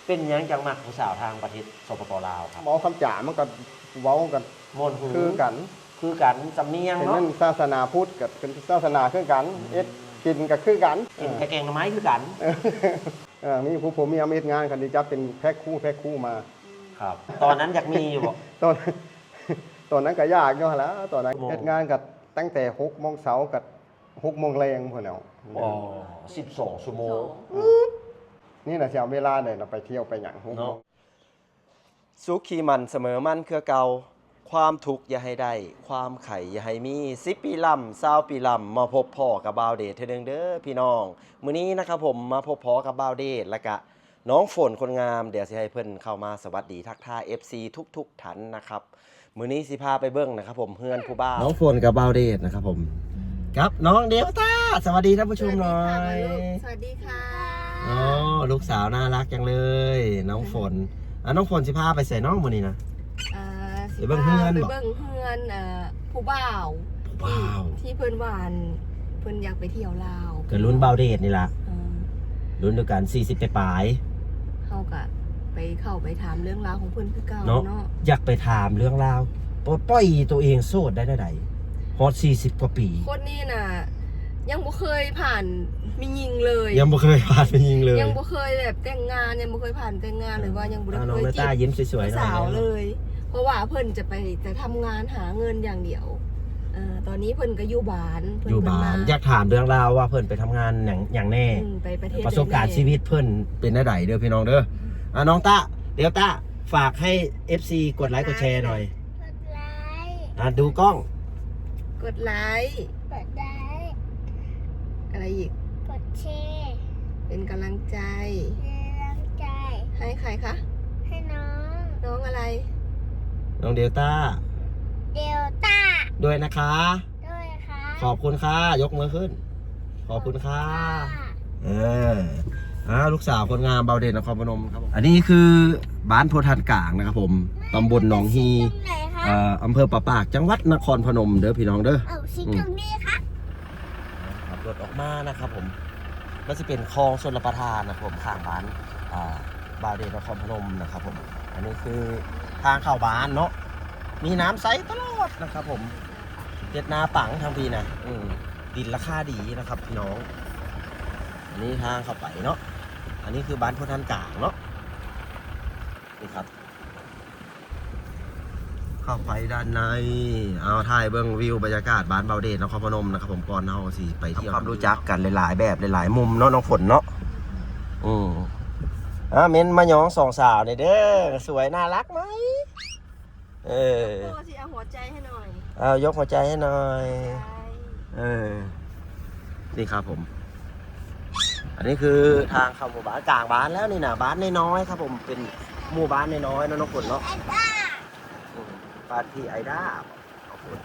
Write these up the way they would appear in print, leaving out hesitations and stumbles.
เป็นยังจังมักผู้สาวทางประเทศสปปลาวครับเว้าคำจ๋ามันก็เว้ากันมวนหู คือกันสำเนียง เป็น เนาะ นั่นศาสนาพุทธกับเป็นศาสนาคือกันเอ็ดกินก็คือกัน กินกระแกงหน่อไม้คือกัน มีผู้ผมมีอเมริงานกันดีจับเป็นแพ็คคู่มา ครับ ตอนนั้นอยากมีอยู่บ่ ตอนตอนนั้นก็ยากอยู่หั่นแหล้วตอนนั้น โมง เฮ็ดงานกับตั้งแต่6 โมงเช้ากับ6 โมงแรงพุ่นแล้ว อ๋อ12 ชั่วโมง นี่น่ะสิเอาเวลาได้เราไปเที่ยวไปหยัง เนาะ สุขีมันเสมอมันคือเก่าความทุกข์อย่าให้ได้ความไข่อย่าให้มี10 ปีล่ำ20 ปีล่ำมาพบพ่อกับบ่าวเดชเทื่อนึงเด้อพี่น้องมื้อนี้นะครับผมมาพบพ่อกับบ่าวเดชแล้วก็น้องฝนคนงามเดี๋ยวสิให้เพิ่นเข้ามาสวัสดีทักทาย FC ทุกท่านนะครับมื้อนี้สิพาไปเบิ่งนะครับผมเฮือนผู้บ่าวน้องฝนกับบ่าวเดชนะครับผมครับน้องเดลต้าสวัสดีท่านผู้ชมหน่อย สวัสดีค่ะ อ๋อลูกสาวน่ารักจังเลย น้องฝนน้องฝนสิพาไปใส่น้องมื้อนี้นะ ไปเบิ่งเฮือน ไป บ่ เบิ่งเฮือนผู้บ่าว ว้าว ที่เพิ่นหวานเพิ่นอยากไปเที่ยวลาว เกิดรุ่นบ่าวเดชนี่ล่ะ เออ รุ่นเดียวกัน40ไปปลาย เฮาก็ไปเข้าไปถามเรื่องราวของเพิ่นคือเก่า เนาะ เนาะ อยากไปถามเรื่องราวปล่อยตัวเองโสดได้ใดฮอต40 กว่าปี คนนี้น่ะยังบ่เคยผ่านมียิงเลย ยังบ่เคยผ่านไปยิงเลย ยังบ่เคยแบบแต่งงานยังบ่เคยผ่านแต่งงานหรือว่ายังบ่ได้ น้อง เคย นา จี ตา บ ยิ้มสวยๆหน่อย สาว นะ เลย เพราะว่าเพิ่นจะไปแต่ทำงานหาเงินอย่างเดียวตอนนี้เพิ่นก็อยู่บ้านเพิ่ อยู่ เพิ่ บ้าน ม อยากถามเรื่องราวว่าเพิ่นไปทำงานอย่างแน่ ไปประเทศ ประสบการณ์ชีวิตเพิ่นเป็นได้ใดเด้อพี่น้องเด้อน้องตาเดี๋ยวตาฝากให้ FC กดไลค์กดแชร์หน่อย กดไลค์ ดูกล้อง กดไลค์ กดไลค์ อะไรอีก กดแชร์ เป็นกำลังใจ เป็นกำลังใจ ให้ใครคะ ให้น้อง น้องอะไร น้องเดลต้า เดลต้า ด้วยนะคะ ด้วยค่ะ ขอบคุณค่ะยกมือขึ้น ขอบคุณค่ะลูกสาวคนงามเบาเด่นนครพนมครับผมอันนี้คือบ้านโพธิ์ทันกลางนะครับผมตำบลหนองฮี ตรงไหนคะ อำเภอปะปากจังหวัดนครพนมเด้อพี่น้องเด้อ เอาสิตรงนี้ค่ะ ขับรถออกมานะครับผมก็จะเป็นคลองชลประทานนะครับผมข้างบ้านบาวเดชนครพนมนะครับผมอันนี้คือทางเข้าบ้านเนาะมีน้ำใสตลอดนะครับผมเจ็ดนาปังทางพีนะดินราคาดีนะครับพี่น้องอันนี้ทางเข้าไปเนาะอันนี้คือบ้านโพธิ์ทันกลางเนาะนี่ครับเข้าไปด้านในเอาถ่ายเบื้องวิวบรรยากาศบ้านเบาเดชนครพนมนะครับผมก่อนเอาสิไปเที่ยวความรู้จักกันหลายๆแบบหลายๆมุมเนาะน้องฝนเนาะเม้นมาหยองสองสาวเนี่ยเด้อสวยน่ารักไหมโอ้สิเอาหัวใจให้หน่อย เอายกหัวใจให้หน่อยนี่ครับผม อันนี้คือทางเข้าหมู่บ้านกลางบ้านแล้วนี่นะบ้านน้อยๆครับผมเป็นหมู่บ้านน้อยๆเนาะน้องฝนเนาะบ้านพี่ไอด้าน้องฝน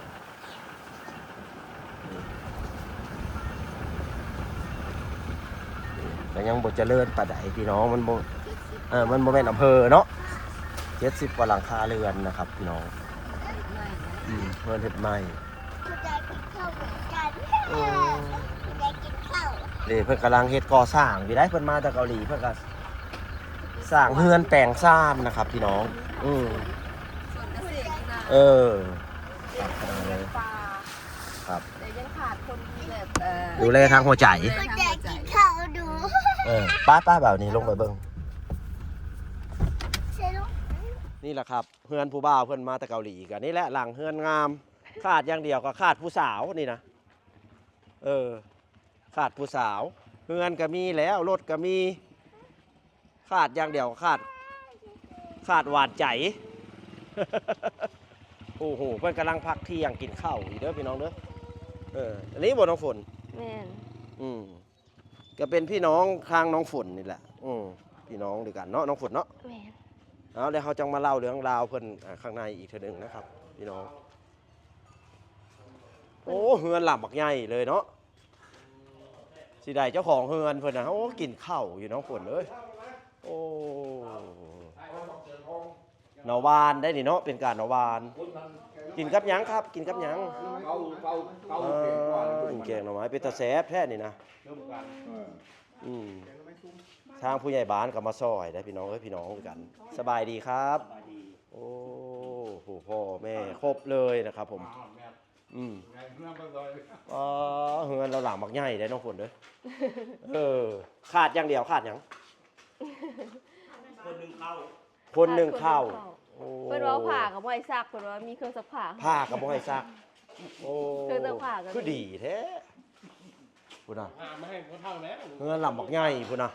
แต่ยังบ่เจริญปานใดพี่น้องมันบ่เป็นอำเภอเนาะ70 กว่าหลังคาเรือนนะครับพี่น้องเพื่อนเฮ็ดใหม่ คุณยายกินข้าวเหมือนกันคุณยายกินข้าว นี่เพิ่นกำลังเฮ็ดก่อสร้างพี่ได้เพิ่นมาจากเกาหลีเพิ่นก็สร้างเฮือนแปลงซ่านนะครับพี่น้องส่วนเกษตรนะ ครับขนาดเลย ปลา ครับ แต่ยังขาดคนที่แบบดูแลทางหัวใจ คุณยายกินข้าวดู ป้าแบบนี้ลงไปเบิ่ง ใช่ลูก นี่แหละครับเฮือนผู้บ่าวเพิ่นมาจากเกาหลีกันนี่แหละหลังเฮือนงามขาดอย่างเดียวก็ขาดผู้สาวนี่นะขาดผู้สาวเฮือนก็มีแล้วรถก็มีขาดอย่างเดียวขาดหวานใจ โอ้โหเพื่อนกำลังพักเที่ยงกินข้าวอยู่เด้อพี่น้องเด้ออันนี้บ่น้องฝน แม่น ก็เป็นพี่น้องทางน้องฝนนี่แหละพี่น้องด้วยกันเนาะน้องฝนเนาะ แม่น เอาเดี๋ยวเขาจังมาเล่าเรื่องราวเพิ่นข้างในอีกเทื่อนึงนะครับพี่น้องโอ้เฮือนหลับบักใหญ่เลยเนาะสิได้เจ้าของเฮือนเพิ่นนะโอ้กินข้าวอยู่น้องฝนเอ้ยโอ้หนาวานได้นี่เนาะเป็นการหนาวานกินกับหยังครับกินกับหยังแกงหน่อไม้เป็นตะแซ่บแท้นี่นะ ทางผู้ใหญ่บ้านก็มาซอยได้พี่น้องเอ้ยพี่น้องด้วยกัน สบายดีครับ โอ้โหพ่อแม่ครบเลยนะครับผมอ๋อเฮือนเราหลังมักใหญ่ได้น้องฝนเด้อขาดอย่างเดียวขาดอย่างคนหนึ่งเข้าโอ้ เพิ่นว่าผ่ากับบ่ให้ซักเพิ่นว่ามีเครื่องซักผ้า ผ้ากับบ่ให้ซักโอ้ เครื่องซักผ้าก็ คือดีแท้พุ่นน่ะ ไม่ให้เขาเท่าแล้ว เฮือนหลังมักใหญ่พุ่นน่ะ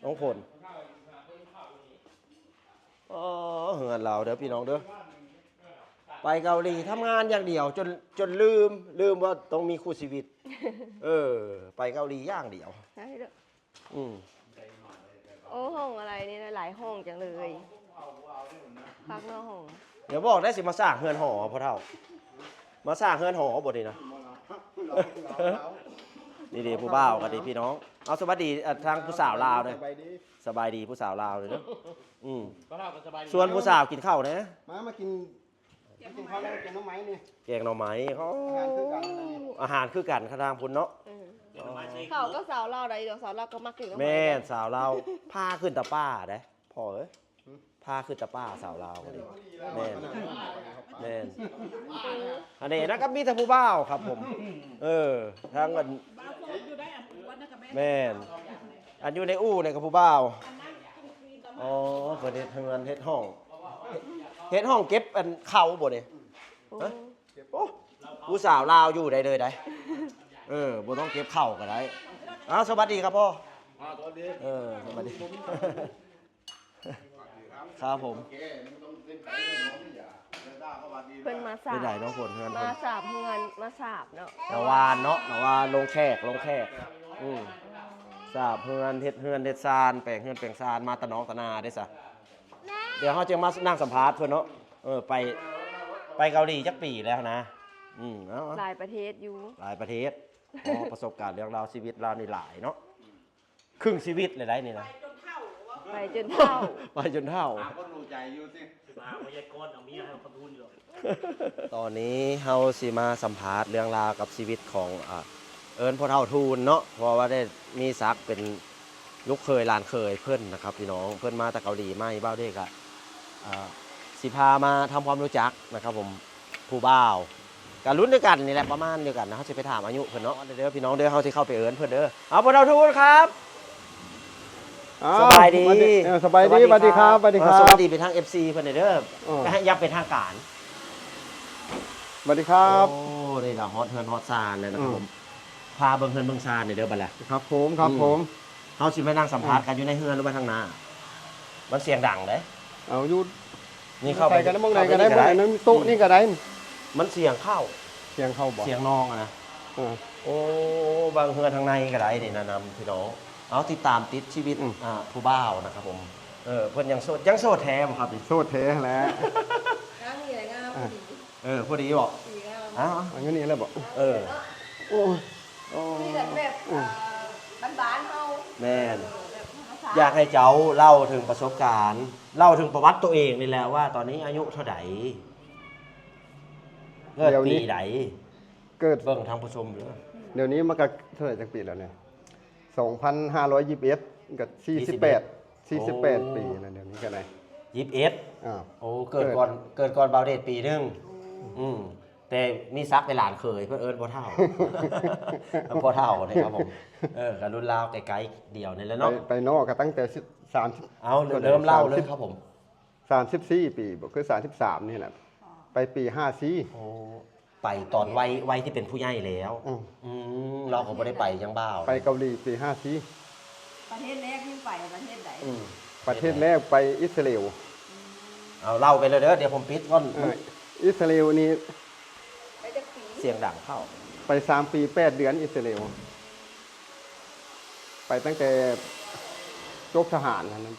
น้องฝนอ๋อเฮือนเราเด้อพี่น้องเด้อไปเกาหลีทำงานอย่างเดียวจนลืมว่าต้องมีคู่ชีวิต ไปเกาหลีอย่างเดียว ใช่เด้อ อืม โอ้ห้องอะไรนี่หลายห้องจังเลยพักนอกห้อง เดี๋ยวบอกได้สิมาสร้างเฮือนหอพ่อเฒ่ามาสร้างเฮือนหอบ่ดีนะ นี่ดีผู้บ่าวกันดีพี่น้องเอาสวัสดีทางผู้สาวลาวเลยสบายดีผู้สาวลาวเลยเนาะส่วนผู้สาวกินข้าวนะ มากินข้าวแล้วกินน้ำไม้นี่ แกงหน่อไม้เขา อาหารคือกัน อาหารคือกันข้างทางพุ่นเนาะ เขาก็สาวเราได้เดี๋ยวสาวเราก็มักอยู่กับ แม่นสาวลาวผ้าขึ้นตะป้าเด้พ่อเอ้ยผ้าขึ้นตะป้าสาวลาวกันดีแม่นอันนี้นะครับมีแต่ผู้บ่าวครับผมทางกันแม่นอันอยู่ในอู่ในกับผู้บ่าวอ๋อเปิดเฮือนเฮ็ดห้องเก็บอันเข่าบ่เนี่ยโอ้ผู้สาวลาวอยู่ได้เลยได้บ่ต้องเก็บเข่าก็ได้สวัสดีครับพ่อสวัสดีสวัสดีครับผม เพิ่นมาสา ไป บ ไหนน้องฝนเฮือน มาสาบเฮือนมาสาบเนาะ นาวานเนาะนาวานลงแขกสาบเฮือนเฮ็ดซานแปลงเฮือนแปลงซานมาตะน้องตะนาได้ซะเดี๋ยวเขาจะมานั่งสัมภาษณ์เพิ่นเนาะไปเกาหลีจักปีแล้วนะเอา หลายประเทศอยู่ หลายประเทศประสบการณ์เรื่องราวชีวิตเรานี่หลายเนาะครึ่งชีวิตเลยได้นี่นะ ไปจนเท่า ไปจนเท่า คนรู้ใจอยู่สิ ตอนนี้เฮาสิมาสัมภาษณ์เรื่องราวกับชีวิตของเอิญพ่อเฒ่าทูลเนาะเพราะว่าได้มีศักดิ์เป็นลูกเคยหลานเคยเพิ่นนะครับพี่น้องเพิ่นมาจากเกาหลีมาบ้าวเด็กสิพามาทำความรู้จักนะครับผมผู้บ่าวการรุ่นด้วยกันนี่แหละประมาณเดียวกันนะเขาจะไปถามอายุเพิ่นเนาะเด้อพี่น้องเด้อเฮาสิเข้าไปเอิญเพิ่นเด้อเอาพ่อเฒ่าทูลครับสบายดี สบายดีสวัสดีครับสวัสดีครับ สวัสดีไปทาง FC เพิ่นเด้อยับเป็นทางการ สวัสดีครับ โอ้ได้ละฮอตเฮือนฮอตซานเลยนะครับผมพาเบิ่งเฮือนเบิ่งซานเด้อบัดละ ครับผมเฮาสิไปนั่งสัมภาษณ์กันอยู่ในเฮือนหรือว่าทางหน้ามันเสียงดังเด้ เอาอยู่ นี่เข้าไป กันมองไหนก็ได้มองไหนนั้นโต๊ะนี่ก็ได้ มันเสียงเข้า เสียงเข้าบ่ เสียงน้องอะนะโอ้บางเฮือนทางในก็ได้นี่นะนำพี่น้องเอาติดตามติดชีวิตผู้บ่าวนะครับผมเพิ่นยังโสดแท้บ่ครับนี่ โซดเทแล้ว งามนี่แหละงามพอดี พอดีบ่ ดีงาม อ้าว อันนี้แล้วบ่ โอ้ย นี่แบบบ้านๆเฮา แม่น แบบภาษา อยากให้เจ้าเล่าถึงประสบการณ์เล่าถึงประวัติตัวเองนี่แหละว่าตอนนี้อายุเท่าไหร่เกิดปีไหน เกิด เบิ่งทางผู้ชมอยู่ เดี๋ยวนี้มันก็เท่าไหร่จังปีแล้วเนี่ย2,521กับ48ปีแล้วเดี๋ยวนี้ก็ได้ 21โอ้เกิดก่อนบาวเดชปีนึงแต่มีซักในหลานเคยเพื่อนเอิญพ่อเฒ่า พ่อเฒ่าเนี่ยครับผมกับรุ่นราวไกลๆเดียวนี่แหละเนาะ ไปนอกก็ตั้งแต่30 เอาเริ่มเล่าเลยครับผม 34ปีบ่คือ33นี่แหละไปปี54 โอ้ไปตอนวัยที่เป็นผู้ใหญ่แล้วเราก็ไม่ได้ไปยังบ้าว ไปเกาหลีปี54 ประเทศแรกที่ไปประเทศไหน ประเทศแรกไปอิสราเอล เอาเล่าไปเลยเดี๋ยวผมปิดก่อน อิสราเอลนี่ ไปจากปี เสียงดังเข้า ไป3 ปี 8 เดือนอิสราเอลไปตั้งแต่จบทหารนั้น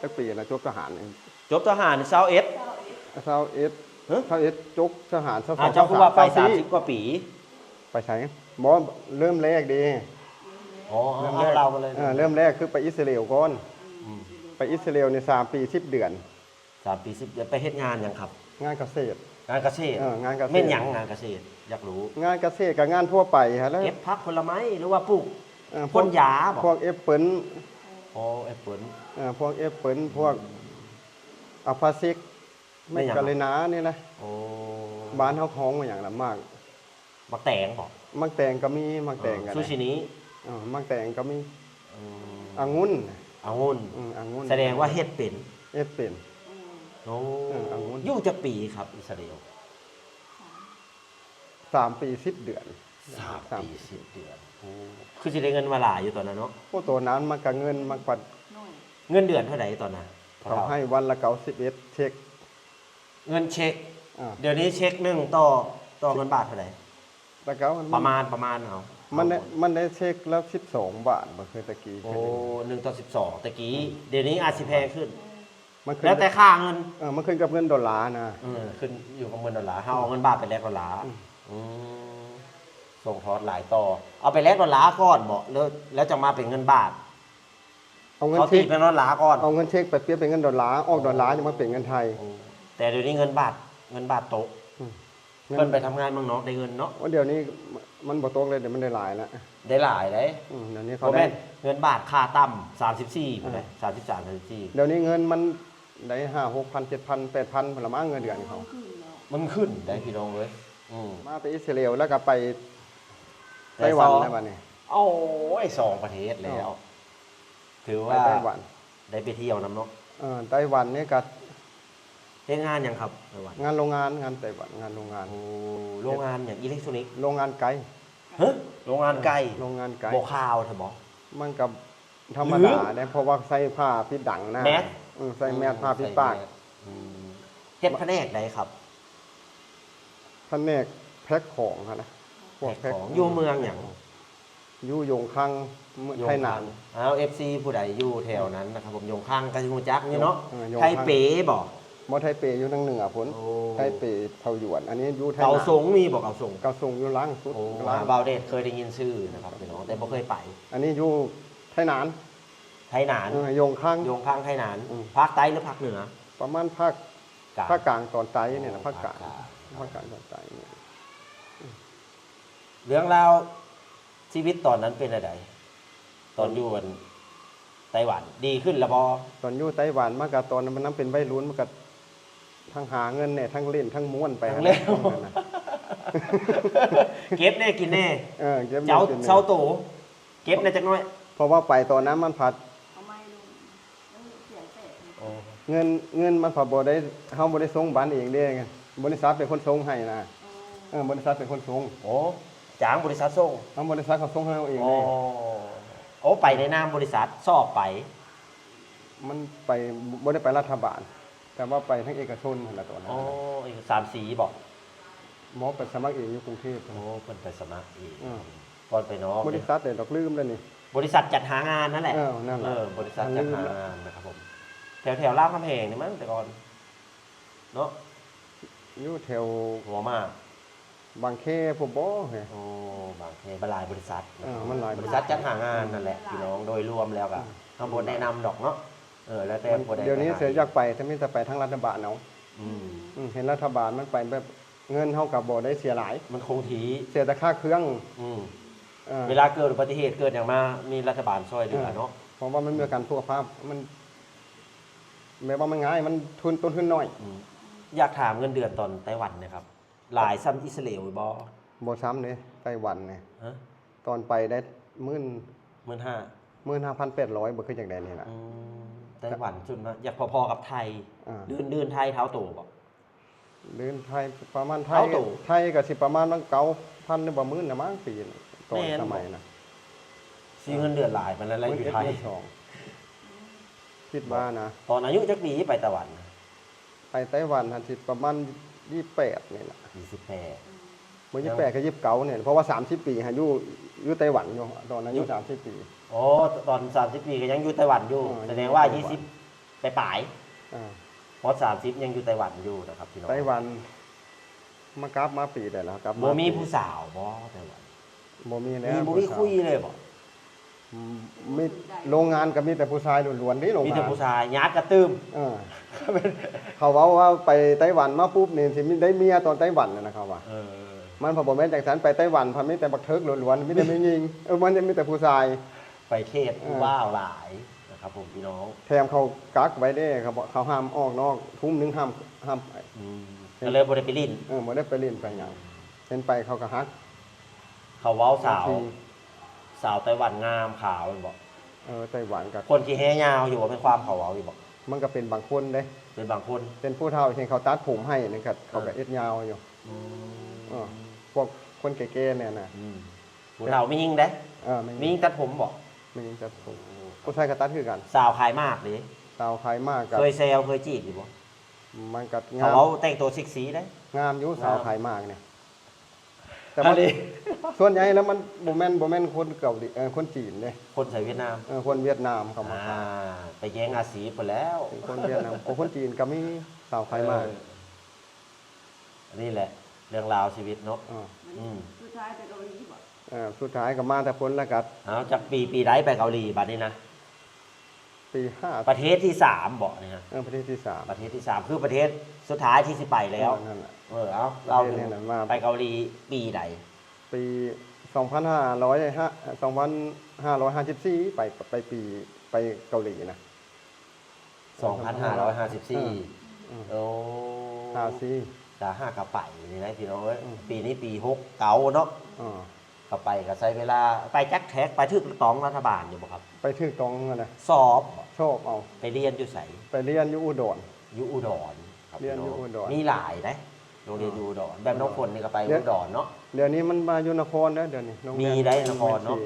ตั้งปีแล้วจบทหาร จบทหารเซาเอส เซาเอสจบทหารเซา เจ้าคือว่าไป30 กว่าปี ไปใช้บ่เริ่มแรกดี อ๋อเอาเรามาเลย เริ่มแรกคือไปอิสราเอลก่อนไปอิสราเอลใน3 ปี 10 เดือน 3 ปี 10 เดือนไปเฮ็ดงานยังครับ งานเกษตร งานเกษตร งานเกษตร แม่นหยังงานเกษตรอยากรู้ งานเกษตรกับงานทั่วไปฮะแล้ว เก็บผักผลไม้หรือว่าปลูก พ พ่ วก นยาบ่ พวกแอปเปิ้ล อ๋อแอปเปิล พวกแอปเปิลพวกอะพาซิก ไม่ ไม่ หยัง กะเลยนานี่นะ โอ้ บ้านเฮาของมาอย่างละมาก มักแตงบ่ มักแตงก็มีมักแตงกัน ซูชินี้ มักแตงก็มี อืม องุ่น องุ่น องุ่น แสดงว่าเฮ็ดเป็น เอฟเป็น โอ้ องุ่น อยู่จักปีครับอิสราเอล 3 ปี 10 เดือน 3 ปี 10 เดือนโอ้คือสิได้เงินมาหลายอยู่ตอนนั้นเนาะ โอ้ตัวนั้นมันก็เงินมันกว่า เงินเดือนเท่าไหร่ตอนนั้น เขาให้วันละ91เช็ค เงินเช็ค อ่า เดี๋ยวนี้เช็คหนึงต่อเงินบาทเท่าไหร่ แล้วก็ ประมาณเอา มันได้เช็คแล้ว12 บาทบ่เคยตะกี้ โอ้1/12ตะกี้เดี๋ยวนี้อาจสิแพงขึ้น มันขึ้น แล้วแต่ค่าเงิน มันขึ้นกับเงินดอลลาร์นะ ขึ้นอยู่กับเงินดอลลาร์ถ้าเอาเงินบาทไปแลกดอลลาร์มส่งทอดหลายต่อ เอาไปแลกดอลลาร์ก่อนบอกแล้วจะมาเป็นเงินบาท เอาเงิน เขา เช็ ตี ค เป็นดอลลาร์ก่อน เอาเงินเช็คไปเปลี่ยนเป็นเงินดอลลาร์ออกดอลลาร์จะมาเป็นเงินไทย แต่เดี๋ยวนี้เงินบาทโตะ เงิ เพิ่นไปทำงานเมืองนอกได้เงินเนาะ ว่าเดี๋ยวนี้มันบ่ตกเลยเดี๋ยวมันได้หลายแล้ว ได้หลายเลย เดี๋ยวนี้ เพ เขา ราะ ได้ แม่นเงินบาทค่าต่ำ34พุ่นเลย33 34 เดี๋ยวนี้เงินมันได้5 6,000 7,000 8,000พนละมั้งเงินเดือนเขา มันขึ้นได้พี่น้องเว้ย มาไปอิสราเอลแล้วก็ไปไต้หวันแล้วบัดนี้ โอ้ย2 ประเทศแล้ว ถือ ไป ว่า ไต้หวัน ได้ไปเที่ยวน้ำเนาะ ไต้หวันนี่ก็ เฮ็ดงานหยังครับไต้หวัน งานโรงงานงานไต้หวันงานโรงงาน โอ้โรงงานอย่างอิเล็กทรอนิกส์ โรงงานไกล ฮะโรงงานไก่ โรงงานไกล บ่ข่าวเถอะบ่ มันกับธรรมดาได้เพราะว่าใส่ผ้าปิดดังหน้า แมส ใส่แมสผ้าปิดปาก อืมเฮ็ดแผนกใดครับ แผนกแพ็คของครับนะพวก แพ็คของอยู่เมืองหยัง อยู่ยงคังไทยนาน เอา FC ผู้ใดอยู่แถวนั้นนะครับผมยงข้างก็สิฮู้จักนี่เนาะ ยง ไท ข้าง เป๋บ่ มอไทเปอยู่ทางเหนือพุ่น โอ้ ไทเปเผาหยวน อันนี้อยู่ไทย เกา นา สงมีบ่เกาสง เกาสงอยู่ล่างสุด โอ้ ล่าง บาวเดชเคยได้ยินชื่อนะครับพี่น้องแต่บ่เคยไป อันนี้อยู่ไทยนาน ไทยหนาน ยงข้าง ยงข้างไทยหนาน อืม ภาคใต้หรือภาคเหนือ ประมาณภาค กลาง ภาคกลางตอนใต้เนี่ยนะภาคกลาง ภาคกลาง ภาคกลางตอนใต้เนี่ย เรื่องราวชีวิตตอนนั้นเป็นอะไรตอนอยู่ไต้หวันดีขึ้นแล้วบ่ ตอนอยู่ไต้หวันมากกับตอนนั้นมันน้ำเป็นวัยรุ่นมากกับทั้งหาเงินเนี่ยทั้งเล่นทั้งม้วนไป ทั้งเล่น นะ เก็บแน่กินแน่ เก็บ เจ้า งิน เซาโตเก็บแน่จักหน้อย เพราะว่าไปตอนนั้นมันผัดเงินมันผัดบ่ได้เฮาบ่ได้ส่งบ้านเองเด้ไงบริษัทเป็นคนส่งให้นะบริษัทเป็นคนส่ง โอ้จ้างบริษัทส่ง ทางบริษัทเขาส่งให้เราเอง โอ้ เลย โอ้ไปในนามบริษัทสอบไป มันไปบ่ได้ไปรัฐบาล แต่ว่าไปทั้งเอกชนนั่นแหละตอนนั้น โอ้อีก3 สีบอก หมอไปสมัครเองอยู่กรุงเทพ โอ้เพิ่นไปสมัครอีก อืม ก่อนไปน้อง บริษัทเดี๋ยวดอกลืมแล้วนี่ บริษัทจัดหางานนั่นแหละ นั่นแหละ บริษัทจัดหางานนะครับผมแถวรามคำแหงนี่มั้งแต่ก่อนเนาะ อยู่แถว หัวมาก บางแคผมบ่เฮ้ย โอ้บางแคหลายบริษัทะครับ มันหลาย บริษัทจัดหางานนั่นแหละพี่น้องโดยรวมแล้วก็ข้างบนแนะนำดอกเนาะแล้วแต่ผู้ใด เดี๋ยวนี้ ไปหา เสียอยากไปถ้ามีแต่ไปทั้งรัฐบาลเอา อืม เห็นรัฐบาลมันไปแบบเงินเท่ากับบ่ได้เสียหลาย มันคงที เสียแต่ค่าเครื่อง อืม เออ เวลาเกิดอุบัติเหตุเกิดอย่างมามีรัฐบาลช่วยเหลือเนาะ เพราะว่ามันมีประกันสุขภาพมันแม้ว่ามันง่ายมันทุนต้นทุนน้อย อยากถามเงินเดือนตอนไต้หวันนะครับ หลายซ้ำอิสราเอลบ่ บ่ซ้ำเลยไต้หวันเนี่ย ฮะ ตอนไปได้15,000 15,800บ่คือจังได๋นี่ล่ะ ไต้หวันจุดมาอยากพอๆกับไทย อ่า เดือนไทยเท้าโตบ่ เดือนไทยประมาณไทย เท่าตู่ ไทยก็สิประมาณมัน9,000หรือบ่หมื่นน่ะมั้งปีนี้ตอน แม่นบ่ สมัยน่ะ ซีเงินเดือนหลายมันแล้วอยู่ไทย สองคิดว่านะ ตอนอายุจักปีไปไต้หวัน ไปไต้หวันทันสิประมาณ28นี่ล่ะ 28 เมื่อ28ก็29เนี่ยเพราะว่า30ปีฮะอยู่ไต้หวันอยู่ตอนนั้นอยู่30ปี โอ้ตอน30ปีก็ยังอยู่ไต้หวันอยู่ อ๋อ แสดงว่า อยู่ไต้หวัน 20ไปปลาย อ่า พอ30ยังอยู่ไต้หวันอยู่นะครับพี่น้อง ไต้หวันมากราฟมาปีได้แล้วครับ บ่มีผู้สาวบ่ไต้หวัน บ่มีแล้ว มีบ่มีคุยเลยบ่ มีโรงงานก็มีแต่ผู้ชายล้วนๆนี่โรง มี งาน แต่ผู้ชายญาติกระตื้ม เออเขาเว้าว่าไปไต้หวันมาปุ๊บนี่สิมีได้เมียตอนไต้หวันน่ะนะครับว่า มันพอบ่แม่นจังซั่นไปไต้หวันพันมีแต่บักเทิกล้วนๆมีแต่ไม่ยิงมันจะมีแต่ผู้ชาย ไปเทศผู้ว่าวหลายนะ นะครับผมพี่น้อง แถมเขากักไว้ได้เขาบอกเขาห้ามออกนอกทุ่มหนึงห้ามไป ก็เลยบ่ได้ไปลิ้น บ่ได้ไปเล่นไปหยังเห็นไปเขาก็ฮัก เขาเว้าสาว บางที สาวไต้หวันงามขาวมันบอก ไต้หวันกับ คนที่แฮยาวอยู่ว่าเป็นความเขาเว้าอยู่บอก มันก็เป็นบางคนเด้ เป็นบางคน เป็นผู้เฒ่าเห็นเขาตัดผมให้นี่ก็เขาก็เอ็ดยาวอยู่พวกคนแก่ๆเนี่ยนะ ผู้เฒ่าไม่ยิงเด้ ไม่ ไม่ยิงตัดผมบอก ไม่ยิงตัดผมผู้ชายก็ตัดคือกัน สาวขายมากดิ สาวขายมากกับ เคยเซลเคยจีบอยู่บ่ มันก็ เขา งาม เว้าแต่งตัวซิกซีได้ งามอยู่สาวขายมากเนี่ยแต่ อั มัน นนี้ ส่วนใหญ่แล้วมันบ่แม่นคนเกาหลีคนจีนเด้ คนใส่เวียดนาม คนเวียดนามเข้ามา ไปแย่งอาศีไปแล้ว เป็นคนเวียดนามคนจีนก็มีสาวขายมาก อันนี้แหละ เรื่องราวชีวิตเนาะ อืม สุดท้ายไปเกาหลีบ่ สุดท้ายก็มาแต่พ้นแล้วก็ เอาจากปีใดไปเกาหลีบัดนี้นะ ปี ประเทศที่3บอกนี่ฮะ 5ประเทศที่3 ประเทศที่3คือประเทศสุดท้ายที่สิไปแล้ว นั่นแหละ เอาเรา ประเทศนั้นมา ไปเกาหลีปีใด ปี2554ไปเกาหลีนะ 2554โอ้ 54 ดา5กระไปนี่นะพี่น้องเอ้ยปีนี้ปี6เก่าเนาะ อ่า ก็ไปก็ใช้เวลาไปจักแท็กไปถึกตองรัฐบาลอยู่บ่ครับ ไปถึงตรงนั่นนะ สอบ ชอบเอา ไปเรียนอยู่ไส ไปเรียนอยู่อุดร อยู่อุดรครับ เรียนอยู่อุดร มีหลายนะโรงเรียนอยู่อุดรแบบน้องฝนนี่ก็ไป เรียน อุดรเนาะ เดี๋ยวนี้มันมาอยู่นครแล้วเดี๋ยวนี้โรงเรีย มีได้นครเนาะ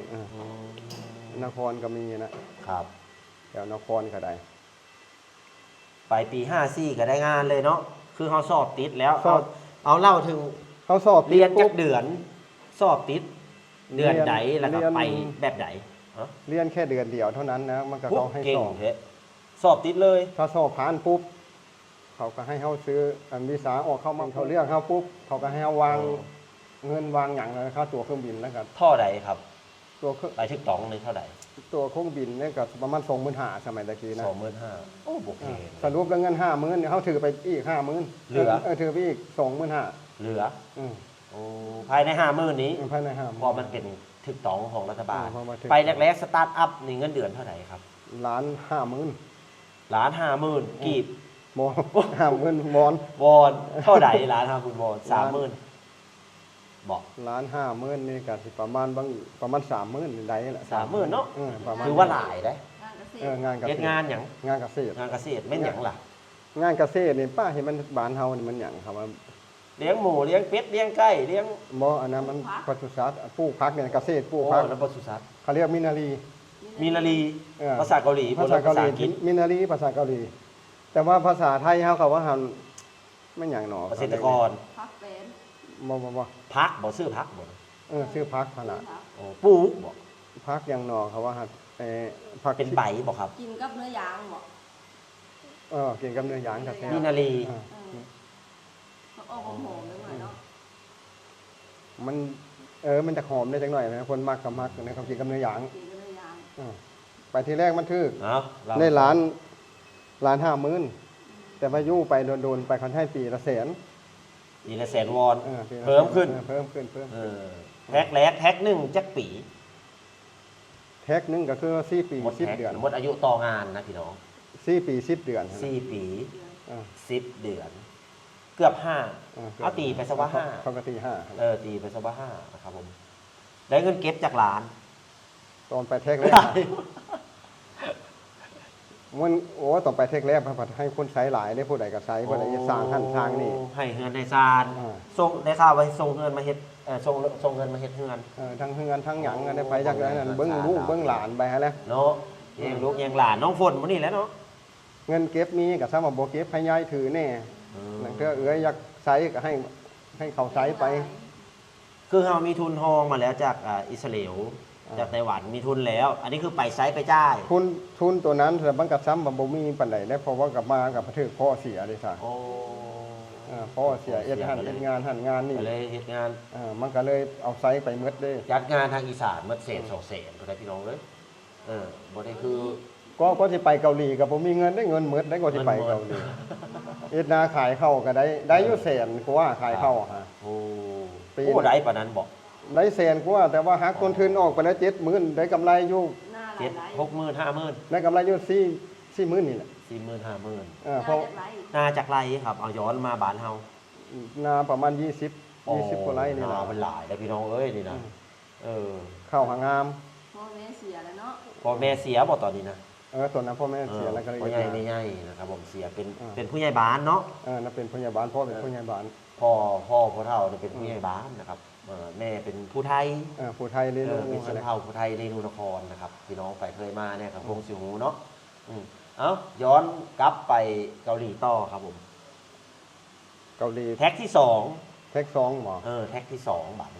นครก็มีนะครับ แถวนครก็ได้ ไปปี54ก็ได้งานเลยเนาะคือเขาสอบติดแล้ว สอบ เอาเล่าถึง เขาสอบ เรียนจั ปุ๊ ก บ เดือนสอบติด เดือนใดแล้วก็ เรียน ไปแบบใดฮะ เรียนแค่เดือนเดียวเท่านั้นนะมันก็เขาให้ เก่ง สอบ เทะสอบติดเลย ถ้าสอบผ่านปุ๊บเขาก็ให้เขาซื้อวีซ่าออกเข้ามาเขาเรียกเขาปุ๊บเขาก็ให้เขาวางเงินวางอย่างเลยค่าตั๋วเครื่องบินแล้วกัน ท่อใดครับ ตัวเครื่อง ไปถึกตองเลยเท่าไหร่ ตัวเครื่องบินเนี่ยก็ประมาณ25,000สมัยตะกี้นะ 25,000โอ้โอเค สรุปแล้วเงิน50,000เนี่ยเขาถือไปอีก50,000 เหลือ ถือไปอีก25,000 เหลือ อืม โอ้ภายใน50,000นี้ ภายใน50,000 พอมันเป็นถึกตองของรัฐบาล พอมาถึง ไปแรกๆสตาร์ทอัพนี่เงินเดือนเท่าไหร่ครับ 1,50,000 1,50,000กีบ บอล50,000บอล วอนเท่าไหร่1,50,000วอน30,000บอก 1,50,000นี่ก็สิประมาณ30,000ได้แหละ 30,000เนาะ ประมาณ คือว่าหลายได้ งานเกษตร งานเก เฮ็ด ษตรง านหยัง งานเกษตรง านเกษตรแม่นหยังล่ะ งานเกษตรนี่ป้าเห็นมันบ้านเฮานี่มันหยังครับว่า เลี้ยงหมูเลี้ยงเป็ดเลี้ยงไก่เลี้ยง บ่อันนั้นมันปศุสัตว์ปลูกผักเนี่ยเกษตรปลูก โอ้ ผัก แล้วปศุสัตว์ เขาเรียกมินารี มีนาลี เออ ภาษาเกาหลี ภาษาเกาหลี ภอังกฤษ มินารีภาษาเกาหลี แต่ว่าภาษาไทยเฮาเขาว่าหันไม่หยังหนอ เกษตรกร พักเป็น บ่ พักบ่ซื้อพักบ่ ชื่อผักขนาด โอ้ปลูกบ่ ผักหยังหนอเขาว่าหันผัก เป็นใบบ่ครับ กินกับเนื้อย่างบ่ กินกับเนื้อย่างกับแท้ มีนาลี เขาออกหอมๆเลยหน่อยเนาะ มันมันจะหอมได้จังหน่อยนะคนมักกับมักนะเขากินกับเนื้อย่าง กินกับเนื้อย่าง ไปทีแรกมันคือ เนาะ ในร้าน50,000แต่ว่าอยู่ไปโดนๆไปเขาให้ปีละแสน ปีละ100,000วอน ปีละ เพิ่มขึ้น เพิ่มขึ้น แพ็คแรกแพ็คหนึ่งจักปี แท็กหนึงก็คือ4ปี หมด 10 แพ็ค เดือน หมดอายุต่องานนะพี่น้อง 4ปี10เดือน 4 ปี อ่า 10 เดือน เกือบ5 อ่า เอาตีไปซะว่า เขาก็ตี 5ตีไปซะว่า5นะครับผมได้เงินเก็บจากร้าน 5ตอนไปแท็กแรกมันตอนไปแท็กแรกมันให้คนใช้หลายได้ผู้ใดก็ใช้ผู้ใดจะสร้างหันสร้างนี่ ให้เฮือนในซาน อ่า ส่งได้ข่าวไว้ส่งเงินมาเฮ็ดส่งเงินมาเฮ็ดเฮือน ทั้งเฮือนทั้งหยังได้ไปจากนั้นเบิ้งลูกเบิ้งหลานไปฮะแล้ว เนาะเลี้ยงลูกเลี้ยงหลานน้องฝนมื้อนี้แหล้วเนาะ เงินเก็บมีกับซ้ำว่าบ่เก็บให้ยายถือแน่นั่นก็อยากใช้ก็ให้เขาใช้ไป คือเรามีทุนทองมาแล้วจากอิสราเอลจากไต้หวันมีทุนแล้ว อันนี้คือไปไซต์ไปจ่าย ทุนตัวนั้นแต่มันกับซ้ำว่าบ่มีปานใดได้เพราะว่ากลับมากับประเทศพ่อเสียเลยซะ โอ้ พ่อเสียเอ็ดหันเอ็ดงานหันงานนี่ ก็เลยเฮ็ดงาน มันก็เลยเอาไซส์ไปหมดเด้ จัดงานทางอีสานเมื่อเศษ2เศษก็ได้พี่น้องเลยบ่ได้คือ ก็สิไปเกาหลีก็บ่มีเงินได้เงินหมดได้ก็สิไปเกาหลีเอ็ดนาขายเข้าก็ได้อยู่แสนกว่าขายเข้าฮะ โอ้ ปี โอ้ได้ปานนั้นบอก ได้แสนกว่าแต่ว่าหักต้นทุนออกไปแล้ว70,000ได้กำไรอยู่ หน้า 70,000 7-6 50,000 ได้กำไรอยู่40,000นี่แหละ 40,000 50,000 เพราะ นาจากไรครับเอาย้อนมาบ้านเฮา นาประมาณ20กว่าไร่นี่แหละ นาเป็นหลายแล้วพี่น้องเอ้ยนี่นะเออ ข้าวหางาม พ่อแม่เสียแล้วเนาะ พ่อแม่เสียบ่ตอนนี้นะ ตอนนั้นพ่อแม่เสียแล้วก็เลย พ่อใหญ่ไม่ใหญ่นะครับผมเสียเป็นผู้ใหญ่บ้านเนาะ นั่นเป็นพยาบาลพ่อเป็นพยาบาล พ่อเฒ่าเนี่ยเป็นผู้ใหญ่บ้านนะครับแม่เป็นผู้ไทย ผู้ไทยเรียนรู้ เป็นชนเผ่าผู้ไทยเรนูนครนะครับพี่น้องไปเคยมาเนี่ยครับคงสิหูเนาะเอ้าย้อนกลับไปเกาหลีต่อครับผม เกาหลี แท็กที่2 แท็ก2หมอ แท็กที่2บาท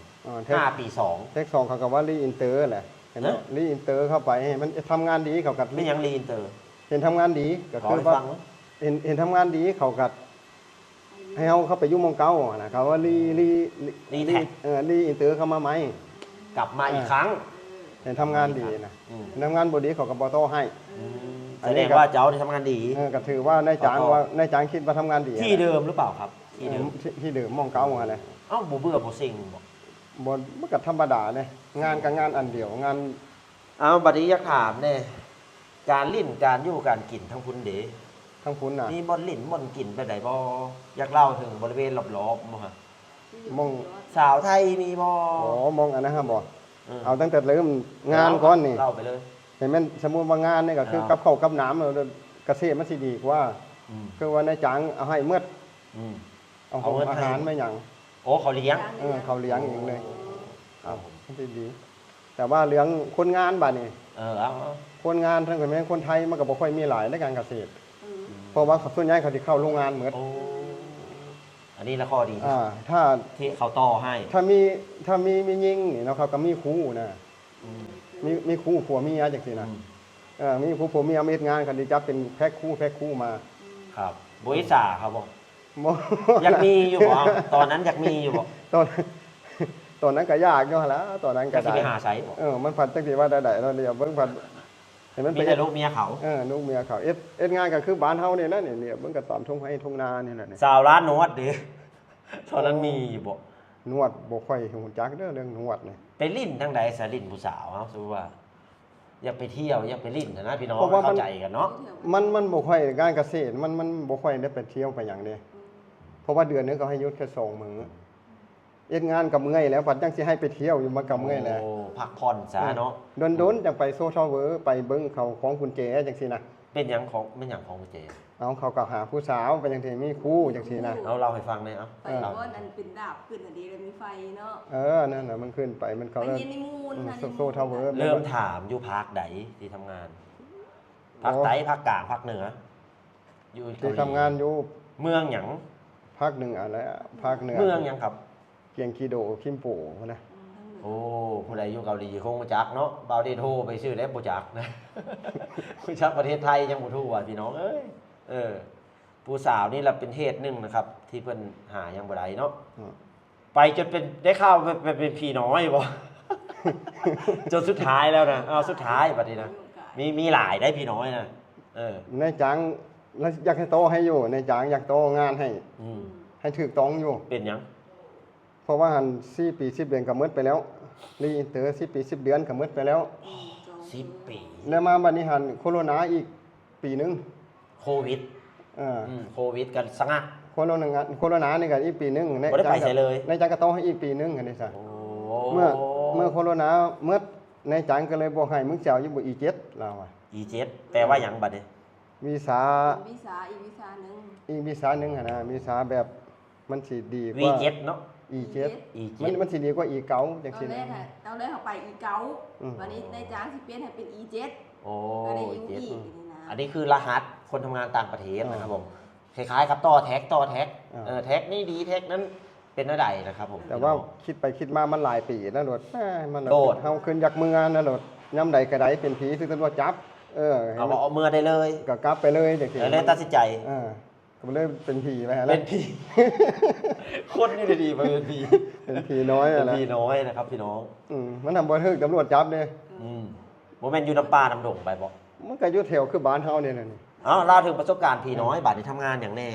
แท็ก 5 ปี 2 แท็ก2เขาก็ว่ารีอินเตอร์แหละเห็นไหมรีอินเตอร์เข้าไปมันทำงานดีเขากัด ไม่ยังรีอินเตอร์ เห็นทำงานดีก็ ขอ คือ ให้ ว่า ฟัง เห็นทำงานดีเขากัดให้เขาเข้าไปยุ่งมองเก้านะเขาว่ารีอินเตอร์เข้ามาไหม กลับมาอีกครั้ง เห็นทำงานดีนะทำงานบดีเขากับบอโต้ให้ แสดงว่าเจ้าได้ทำงานดี ก็ถือว่านายจ้างคิดว่าทำงานดี ที่เดิมหรือเปล่าครับที่เดิม ที่เดิมมองเก้าอะไร เอ้าบ่เบื่อบ่เซ็งบ่ บนมันก็ธรรมดาเนี่ยงานกับงานอันเดียวงาน เอาบัดนี้อยากถามเนี่ยการลิ้นการอยู่การกินทั้งพุ่นเด๋ ทั้งพุ้นน่ะ มีบ่ลิ้นบ่กินไปไหนบ่อยากเล่าถึงบริเวณรอบๆบ่ฮะ มอง สาวไทยมีบ่ มองอันนะครับบอกเอาตั้งแต่เริ่มงานก่อนนี่ เล่าไปเลย เห็นไหมสมมุติว่างานนี่ก็คือกับข้าวกับน้ำเราเกษตรมันสิดีกว่า คือว่านายจ้างเอาให้เมื่อ อืม เอาของอาหารไม่หยัง โอ้เขาเลี้ยง เขาเลี้ยงเองเลยเอามันสิดี แต่ว่าเลี้ยงคนงานบ้านนี่ เอา คนงานทั้งคนแม่คนไทยมันก็บ่ค่อยมีหลายในการเกษตร เพราะว่าส่วนใหญ่เขาสิเข้าโรงงานเหมือน โอ้อันนี้ละข้อดี ถ้า ที่เขาต่อให้ ถ้ามียิงนี่เนาะเขาก็มีคู่นะมีคู่ผัวเมียจังซี่นะมีคู่ผัวเมียมาเฮ็ดงานกันดีจับเป็นแพ็คคู่มา ครับบริษาครับบอก บ่ อยากมีอยู่บ่ตอนนั้นอยากมีอยู่บ่ ตอนนั้นก็ยากอยู่หั่นล่ะตอนนั้น ก็ ก็ สิ ได้ ไปหาใช้บ่ มันผัดจังซี่ว่าได้ๆเราเรียกเบิ่งผัดเห็นมัน มี เป็น แต่ลูกเมียเขา ลูกเมียเขาเอ็ดงานก็คือบ้านเฮานี่แหละนี่เบิ่งก็ตามทุ่งไร่ทุ่งนานี่แหละนี่ สาวร้านนวดเด้ตอนนั้นมีอยู่บ่ นวดบ่ค่อยฮู้จักเด้อเรื่องนวดนี่ ไปลิ้นทางใดสาลิ้นผู้สาวเฮาสมมุติว่า อยากไปเที่ยวอยากไปลิ้นนะพี่น้อง เพราะว่ามัน เข้าใจกันเนาะ มันบ่ค่อยการเกษตรมันบ่ค่อยได้ไปเที่ยวไปหยังเด้เพราะว่าเดือนนึงก็ให้หยุดแค่2มื้อเอ็ดงานก็เมื่อยแล้วบัดจังสิให้ไปเที่ยวอยู่มันก็เมื่อยแล้ว โอ้พักผ่อนซะเนาะ โดนๆจังไปโซเชียลเวอร์ไปเบิ่งเขาของกุญแจจังซี่นะ เป็นหยังของเป็นหยังของเจ เขาก็หาผู้สาวไปจังซี่มีคู่จังซี่นะ เอาเล่าให้ฟังหน่อยเอ้า ไปว่าอันเป็นดาบขึ้นอันนี้เลยมีไฟเนาะ นั่นน่ะมันขึ้นไปมันเขา ไป เริ่ม เย็นในมูลนะ โซเชียลเวอร์ เริ่มถามอยู่ภาคใดที่ทำงานภาคใต้ภาคกลางภาคเหนืออยู่ ที่ทำงานอยู่ เมืองหยัง ภาคเหนืออะไรภาคเหนือ เมืองหยังครับ เกียงคีโดคิมโปนะ โอ้ผู้ใดอยู่เกาหลีคงบ่จักเนาะบ่าวได้โทรไปชื่อได้บ่จักนะ ผู้จักประเทศไทยยังบ่ทู่ว่าพี่น้องเอ้ยผู้สาวนี่ล่ะเป็นเหตุหนึงนะครับ ที่เพิ่นหายังบ่ได้เนาะไปจนเป็นได้ข่าวเป็นพี่น้อยบ่ จนสุดท้ายแล้วนะเอาสุดท้ายบัดนี้นะมีหลายได้พี่น้อยนะในายจ้างแล้วอยากให้โตให้อยู่ในายจ้างอยากโตงานให้ถูกต้องอยู่ เป็นหยัง เพราะว่าหัน4 ปี 10 เดือนก็หมดไปแล้วรีอินเตอร์4 ปี 10 เดือนก็หมดไปแล้ว 10 ปี แล้วมาบัดนี้หันโควิดอีกปีนึง โควิด โควิดกันสงัก โควิดนี่ก็อีกปีนึง บ่ได้ไปไสเลย ในายจ้างก็โตให้อีกปีนึงอันนี้ซะ โอ้ เมื่อโควิดหมดในายจ้างก็เลยบ่ให้มึงเจ้าอยู่บ่อี7เราว่า E7 แปลว่าหยังบัดนี้ วีซ่า วีซ่าอีกวีซ่าหนึ่ง อีกวีซ่าหนึงหั่นนะวีซ่าแบบมันสิดีกว่า V7 เนาะ E7 E7 มันสิดีกว่า E9 จัง ตอ ซี่ นแร นะ กตอนแรกเขาไป E9 วันนี้นายจ้างสิเปลี่ยนให้เป็น E7 โอ้ ก็ได้ยู E7 อีกนี่นะ อันนี้คือรหัสคนทำงานต่างประเทศนะครับผมคล้ายๆกับต่อแท็กแท็กนี่ดีแท็กนั้นเป็นอะไรนะครับผม แต่ว่าคิดไปคิดมามันหลายปีนะโดดมัน โดด เฮาขึ้นจากเมืองนะโดดย่ำใดก็ได้เป็นผีที่ตำรวจจับเอาเอามือได้เลย ก็กลับไปเลยจังซี่ เลยตัดสินใจ ก็เลยเป็นผีไปฮะ เป็นพี่ คนนี่ดีมาเป็นพี่ เป็นผีน้อย เป็น นะ พี่น้อยนะครับพี่น้อง มันทำบ่ถึกตำรวจจับเด้ โมเมนต์อยู่น้ำปลาน้ำดงไปบอก มันก็อยู่แถวคือบ้านเฮานี่น่ะนี่ เล่าถึงประสบการณ์พี่น้อยบาดนี้ทำงานอย่างแน่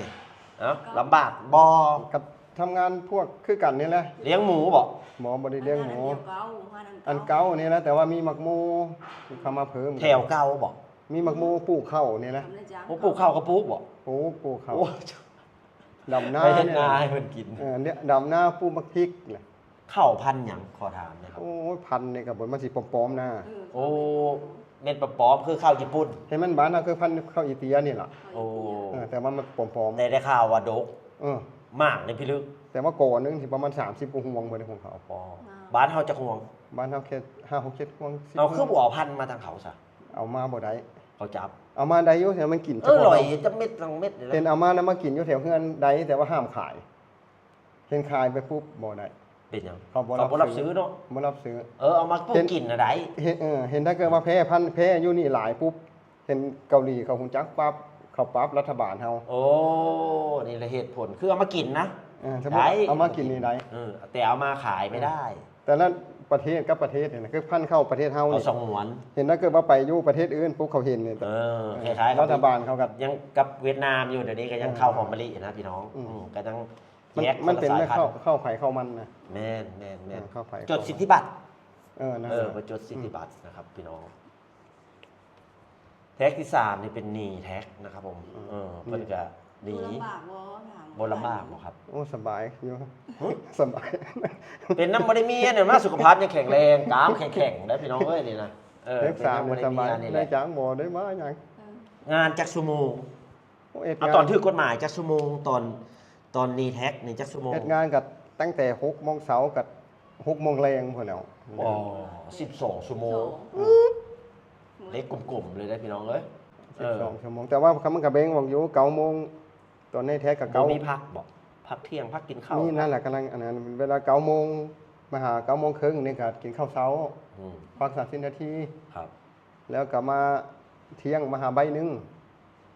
ลำบากบอ กับ ทำงานพวกคือกันนี่แหละ เลี้ยงหมูบ่ หมอบ่ได้เลี้ยงหมู อั อั น น เก่า เก่านี่แหละแต่ว่ามีหมักหมูเข้ามาเพิ่ม แถวเก่าบ่ มีหมักหมูปลูกข้าวนี่แหละ โอ้ปลูกข้าวก็ปลูกบ่ ปลูกข้าว โอ้ ดำหน้า ไปเฮ็ด เนี่ย นาให้เพิ่นกิน เนี่ยดำหน้าปลูกมักพริกเลย ข้าวพันธุ์หยังขอถามหนะครับ โอ้ยพันนี่ก็บ่มันสิปลอมๆนะ โอ้เม็ดปะปอมคือข้าวญี่ปุ่น เห็นมันบ้านน่ะคือพันข้าวอีเตียนี่ล่ะ โอ้ แต่ว่ามันปลอม แต่ได้ข่าวว่าดก ๆมากในพิลึก แต่ว่าก่อนนึงสิประมาณ30กว่าห่วงเบิ่นของเขา ปอบ้านเฮาจะห่วง บ้านเฮาแค่5 6 7ห่วง10 เอาคือบ่เอาพันธุ์มาทางเขาซะ เอามาบ่ได้ เขาจับ เอามาได้อยู่แต่มันกิน อร่อยจะเม็ดทั้งเม็ดเลย เห็น นะ เอามาแล้วมากินอยู่แถวเฮือนได้แต่ว่าห้ามขายเห็นขายไปปุ๊บบ่ได้ เป็นหยัง เขาบ่ เขาบ่รับซื้อเนาะ บ่รับซื้อ เอามาปลูกกินน่ะได้ เห็นถ้าเกิดว่าแพ้พันธุ์แพ้อยู่นี่หลายปุ๊บเห็นเกาหลีเขาคงจักปั๊บเขาปั๊บรัฐบาลเฮา โอ้นี่แหละเหตุผลคือเอามากินนะ สมมุติ ได้ เอามากินนี่ได้ แต่เอามาขายไม่ได้ แต่ละประเทศกับประเทศเนี่ยนะคือพันธุ์เข้าประเทศเฮา เขา นี่ สงวน เห็นถ้าเกิดว่าไปอยู่ประเทศอื่นปุ๊บเขาเห็นเนี่ย คล้ายๆ รัฐบาลเขากับ ยังกับเวียดนามอยู่เดี๋ยวนี้ก็ยังเข้าหอมมะลินะพี่น้องก็ยัง มัน แยก มันเป็น คละ ไม่ สายพันธุ์ เข้าไผ่เข้ามันนะ แม่นแม่นแม่น เข้าไผ่ จดสิทธิบัตร นั่น มาจดสิทธิบัตรนะครับพี่น้องแท็กที่3นี่เป็นหนีแท็กนะครับผมเพิ่นก็หนี ลำบากบ่ถาม บ่ลำบากบ่ครับ โอ้สบายอยู่ครับสบาย เป็นน้ำบ่ได้มีเนี่ยมาสุขภาพยังแข็งแรงกรามแข็งๆได้พี่น้องเอ้ยนี่นะเลข เป็น สาม น้ำบ่ เนี่ย ได้ ส มี บาย อันนี้แห ได้ ละ จ้างบ่ได้มาหยัง งานจักชั่วโมง เอ็ด เอา งาน ตอนถือกฎหมายจักชั่วโมงตอนนี้แท็กนี่จักชั่วโมง เอ็ดงานกับตั้งแต่6โมงเช้ากับ6โมงแรงพุ่นแล้ว อ๋อ12ชั่วโมงเล็กกลมๆเลยได้พี่น้องเอ้ย 12ชั่วโมงแต่ว่ามันก็เบ่งบอกอยู่9โมงตอนนี้แท้กับ เขา 9 มีพักบอกพักเที่ยงพักกินข้าว นี่นั่นแหละกำลังอันนั้นเวลา9โมงมาหา9โมงครึ่งนี่ก็กินข้าวเช้า อืม พัก30นาที ครับ แล้วก็มาเที่ยงมาหาใบหนึง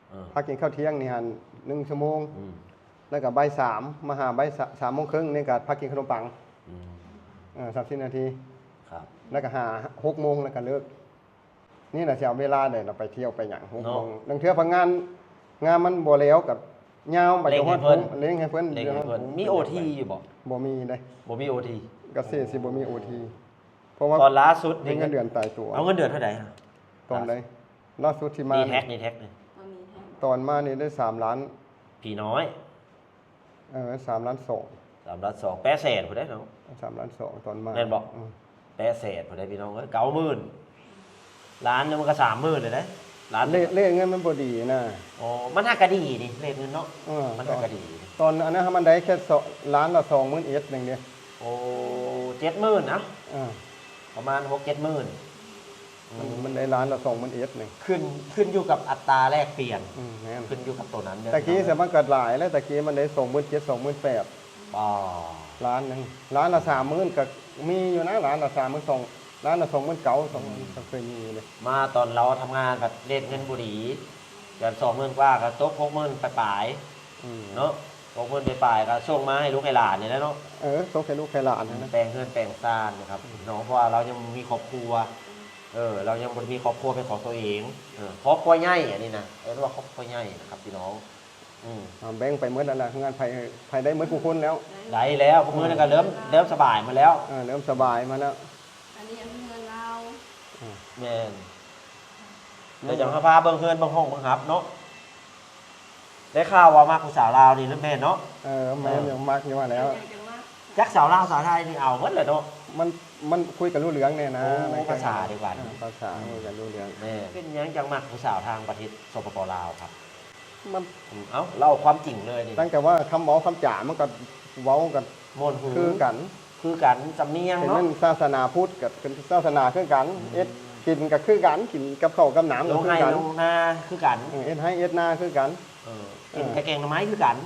เออ พักกินข้าวเที่ยงนี่หัน1ชั่วโมง อืม แล้วก็ใบ3มาหาใบ3โมงครึ่งนี่ก็พักกินขนมปัง อืม 30นาที ครับ แล้วก็หา6โมงแล้วก็เลิกนี่แหละสิเอาเวลาได้เราไปเที่ยวไปหยัง6โมงบางเทื่อพงานมันบ่แล้วกับยาวไปจนฮอดเล้งให้เพิ่น เล็กให้เพิ่นมีโอทีอยู่บ่ บ่มีเด้ บ่มีโอที เกษตรสิบ่มีโอทีเพราะว่า ตอนล่าสุด เงินเดือนตายตัว เอาเงินเดือนเท่าไหร่ฮะ ตอนใดล่าสุดที่มา นี่แท็กนี่ ตอนนี้แท้ ตอนมานี่ได้3ล้าน พี่น้อย 3ล้าน2 3ล้าน2แปะแสนผู้ได้เนาะ 3ล้าน2ตอนมา แม่นบ่ แปะแสนผู้ได้พี่น้องเอ้ย90,000ล้านนึงมันก็30,000เลยนะล้าน เลขเงินมันบ่ดีนะ อ๋อมันหักก็ดีนี่เลขเงินเนาะ มันหักก็ดี ตอนอันนั้นมันได้แค่ล้านละ20,000เอสนึงเด้ โอ้70,000นะ อ่า ประมาณ6-7หมื่น มันได้ล้านละ20,000เอสนึง ขึ้นอยู่กับอัตราแลกเปลี่ยน แม่น ขึ้นอยู่กับตัวนั้นเด้อ ตะกี้สมันเกิดหลายแล้วตะกี้มันได้27,000 28,000 อ๋อ ล้านหนึงล้านละ30,000ก็มีอยู่นะล้านละ32,000ล้านละ29,000 20,000ก็เคยมีเลย มาตอนเราทำงานแบบเลทเงินบุรีเดือน20,000กว่าก็ตก60,000ปลาย อืม ๆเนาะ60,000ปลายๆก็ส่งมาให้ลูกให้หลานนี่แหละเนาะ โตแค่ลูกแค่หลานนะ แปลงเฮือนแปลงซ่านนะครับเนาะเพราะว่าเรายังมีครอบครัวเรายังบ่มีครอบครัวเป็นของตัวเองครอบครัวใหญ่อันนี้นะเรียกว่าครอบครัวใหญ่นะครับพี่น้องแบ่งไปเมื่อนั้นแหละงานภายได้เมื่อผู้คนแล้ว ได้แล้วพวกมื้อนี้ก็เริ่มสบายมาแล้ว เริ่มสบายมาแล้ว อันนี้เงินเรา แม่นเดี๋ยวจะพาเบิ่งเฮือนเบิ่งห้องเบิ่งหับเนาะได้ข่าวว่ามาผู้สาวลาวนี่หรือแม่นเนาะ แม่ยังมากอยู่ว่าแล้ว จังว่า จักสาวลาวสาวไทยนี่เอาหมดเลยเนาะ มันคุยกันรู้เรื่องเนี่ยนะ โอ้ ใน ภาษาดีกว่า ภาษาคุยกันรู้เรื่อง แม่เป็นหยังจังมักผู้สาวทางประเทศสปปลาวครับ มัน เอ้าเล่าความจริงเลยนี่ ตั้งแต่ว่าคำเว้าคำจ่ามันก็เว้ากัน ม่วนหู คือกัน คือกันสำเนียง เป็น เนาะ นั่นศาสนาพุทธกับเป็นศาสนาคือกันเอ็ดกินกับคือกันกินกับข้าวกับน้ำ ล ก็ ง คือ ไห้ กัน ลงนาคือกัน เอ็ดให้เอ็ดนาคือกัน กินกระแกงหน่อไม้คือกัน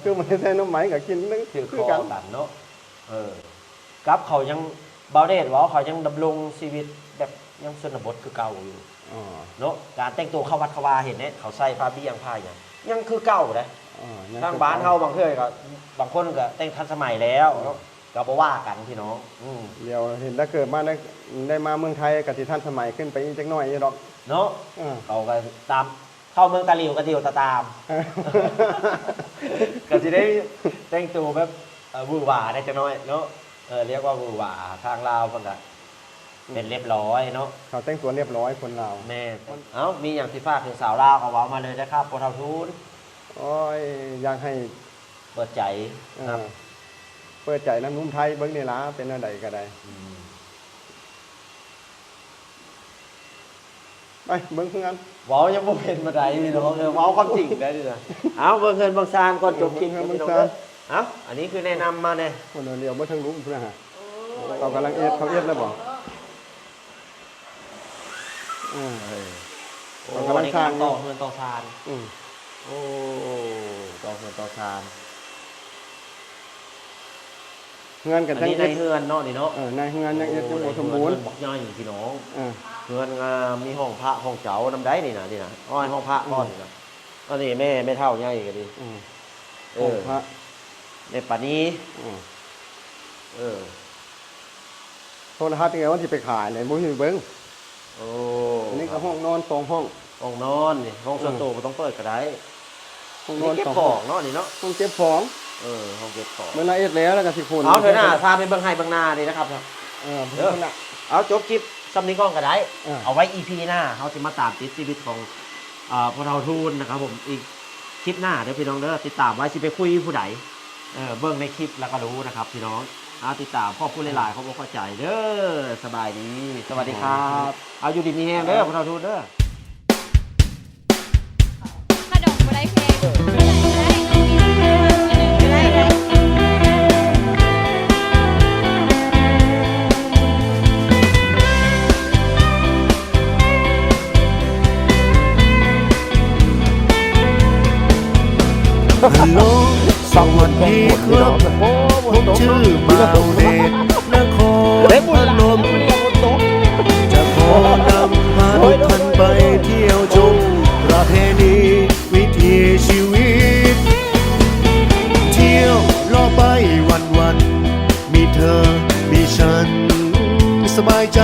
คือมันใช้น้ำไหมกับกินนึง ถือ คื ค อ อ กัน กันเนาะกับเขายังเบาเดชว่าเขายังดำรงชีวิตแบบยังชนบทคือเก่าอยู่ อ๋อ เนาะการแต่งตัวเข้าวัดเข้าวาเห็นเนี่ยเขาใส่ผ้าเบี้ยงผ้าอย่างยังคือเก่าเลย อ๋อ ทางบ้านเฮาบางเทื่อก็บางคนก็แต่งทันสมัยแล้วเนาะก็บ่ว่ากันพี่น้องเดี๋ยวเห็นถ้าเกิดมาได้มาเมืองไทยกับที่ท่านสมัยขึ้นไปอีกจักหน่อยอยู่ดอก เนาะ อ่า เขาก็ตาม เข้าเมืองตะหลิวกระติวตะตาม ก็จะได้แต่งตัวแบบหวือหวาได้จังน้อยเนาะเรียกว่าหวือหวาทางลาวเพิ่นก็เป็นเรียบร้อยเนาะ เขาแต่งตัวเรียบร้อยคนลาว แม่เอ้ามีอย่างที่ฝากถึงสาวลาวก็เว้ามาเลยนะครับบ่เท่าทุน โอ้ยอยากให้ เปิดใจ เอ ครับ อเปิดใจน้ำนุ่มไทยเบิ่งนี่ล่ะเป็นอะไรก็ได้ ม ไปเบิ่งเพื่อน เว้ายังบ่เป็นบ่ได้พี่น้องเว้าความจริงได้ดินะเอ้าเบิ่งเงินเบิ่งซานก่อนจบคลิปพี่น้องเด้อเอ้าอันนี้คือแนะนำมาเนี่ย คนเดียวบ่ทั้งลุมเพื่อนฮะเขากำลังเอ็ดเขาเอ็ดแล้วบ่อืม โอ้ กำลังสร้าง ต่อเงินต่อซาน อืม โอ้ต่อเงินต่อซาน เฮือนกัน อัน จัง นี้ใน เอ็ด เฮือนเนาะนี่เนาะ ในเฮือนยังเอ็ดยังบ่สมบูรณ์ เฮือนบอกย่อยพี่น้อง เออ เฮือนมีห้องพระห้องเจ้านำได้นี่นะอ้อยห้องพระก้อนนี่นะก็นี่แม่เท่าใหญ่ก็ดี อืม เอ ห้อง อ พระ ในป่านี้ อืม เออ โทรทัศน์ยังไงว่าสิไปขายเลยบ่มีเบิ่ง โอ้ อันนี้ก็ห้องนอน2ห้อง ห้องนอนนี่ห้องส่วนตัวบ่ต้องเปิดก็ได้ ห้องน นี่ อน เก็บ 2 ข ห้ อ อง งเนาะนี่เนาะ ห้องเก็บของ เออห้องเก็บของ เมื่อไรเอ็ดแล้วก็สิคุณ เอาเถอะนะพาไปเบิ่งให้เบิ่งหน้านี่นะครับ เออเพิ่นน่ะ เอาจบคลิปซ้ำนี้ก่อนก็ได้ อ่า เอาไว้ EP หน้าเขาจะมาตามติดชีวิตของพวกเราทูนนะครับผมอีกคลิปหน้าเดี๋ยวพี่น้องเด้อติดตามไว้สิไปคุยผู้ใดเบิ่งในคลิปแล้วก็รู้นะครับพี่น้องติดตามพ่อผู้หลายๆเขาบอกเข้าใจเด้อสบายดีสวัสดีครับเอาอยู่ดีมีแฮงเด้อพวกเราทูนเด้อ ถ้าดอกบัได้เพลงได้ ฮัลโหลสวัสดีครับผมชื่อบ่าวเดชนครพนมจะขอนำพาทุกท่านไปเที่ยวชมประเพณีวิถีชีวิต เที่ยวล่อไปวันๆมีเธอ มีฉันสบายใจ